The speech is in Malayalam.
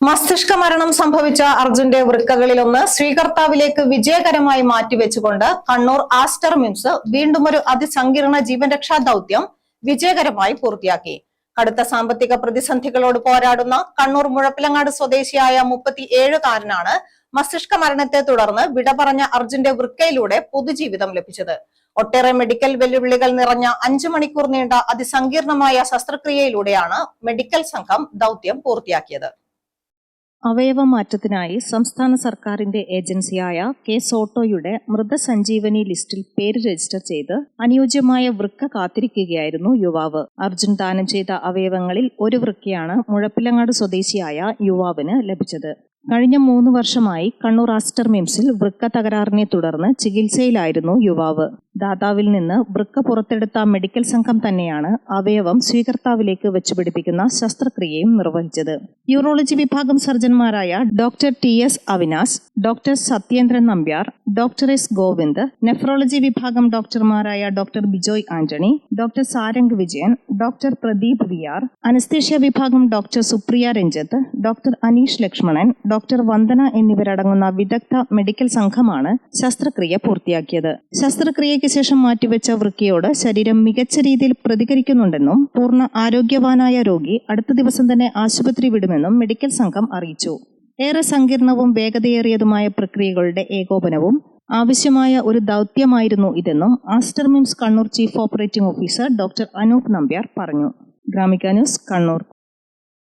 മസ്തിഷ്ക മരണം സംഭവിച്ച അർജുന്റെ വൃക്കകളിലൊന്ന് സ്വീകർത്താവിലേക്ക് വിജയകരമായി മാറ്റിവെച്ചുകൊണ്ട് കണ്ണൂർ ആസ്റ്റർ മിംസ് വീണ്ടും ഒരു അതിസങ്കീർണ ജീവൻ രക്ഷാ ദൗത്യം വിജയകരമായി പൂർത്തിയാക്കി. കടുത്ത സാമ്പത്തിക പ്രതിസന്ധികളോട് പോരാടുന്ന കണ്ണൂർ മുഴപ്പിലങ്ങാട് സ്വദേശിയായ 37-കാരനാണ് മസ്തിഷ്ക മരണത്തെ തുടർന്ന് വിട പറഞ്ഞ അർജുന്റെ വൃക്കയിലൂടെ പുതുജീവിതം ലഭിച്ചത്. ഒട്ടേറെ മെഡിക്കൽ വെല്ലുവിളികൾ നിറഞ്ഞ 5 മണിക്കൂർ നീണ്ട അതിസങ്കീർണമായ ശസ്ത്രക്രിയയിലൂടെയാണ് മെഡിക്കൽ സംഘം ദൗത്യം പൂർത്തിയാക്കിയത്. അവയവമാറ്റത്തിനായി സംസ്ഥാന സർക്കാരിന്റെ ഏജൻസിയായ സോട്ടോയുടെ മൃതസഞ്ജീവനി ലിസ്റ്റിൽ പേര് രജിസ്റ്റർ ചെയ്ത് അനുയോജ്യമായ വൃക്ക കാത്തിരിക്കുകയായിരുന്നു യുവാവ്. അർജുൻ ദാനം ചെയ്ത അവയവങ്ങളിൽ ഒരു വൃക്കയാണ് മുഴപ്പിലങ്ങാട് സ്വദേശിയായ യുവാവിന് ലഭിച്ചത്. കഴിഞ്ഞ 3 വർഷമായി കണ്ണൂർ ആസ്റ്റർ മിംസിൽ വൃക്ക തകരാറിനെ തുടർന്ന് ചികിത്സയിലായിരുന്നു യുവാവ്. ദാതാവിൽ നിന്ന് വൃക്ക പുറത്തെടുത്ത മെഡിക്കൽ സംഘം തന്നെയാണ് അവയവം സ്വീകർത്താവിലേക്ക് വെച്ചുപിടിപ്പിക്കുന്ന ശസ്ത്രക്രിയയും നിർവഹിച്ചത്. യൂറോളജി വിഭാഗം സർജൻമാരായ doctor T S. Avinas, doctor Satyendran Nambiar, doctor S. Govind, nephrology വിഭാഗം ഡോക്ടർമാരായ doctor Bijoy Antony, doctor Sarang Vijayan, doctor Pradeep V R, anaesthesia വിഭാഗം doctor Supriya Ranjith, doctor Aneesh Lakshmanan, doctor Vandana എന്നിവരടങ്ങുന്ന വിദഗ്ധ മെഡിക്കൽ സംഘമാണ് ശസ്ത്രക്രിയ പൂർത്തിയാക്കിയത്. ശസ്ത്രക്രിയയ്ക്ക് ശേഷം മാറ്റിവെച്ച വൃക്കയോട് ശരീരം മികച്ച രീതിയിൽ പ്രതികരിക്കുന്നുണ്ടെന്നും പൂർണ്ണ ആരോഗ്യവാനായ രോഗി അടുത്ത ദിവസം തന്നെ ആശുപത്രി വിടുമെന്നും മെഡിക്കൽ സംഘം അറിയിച്ചു. ഏറെ സങ്കീർണവും വേഗതയേറിയതുമായ പ്രക്രിയകളുടെ ഏകോപനവും ആവശ്യമായ ഒരു ദൗത്യമായിരുന്നു ഇതെന്നും Aster MIMS Kannur chief operating officer doctor Anoop Nambiar പറഞ്ഞു. ഗ്രാമിക ന്യൂസ്, കണ്ണൂർ.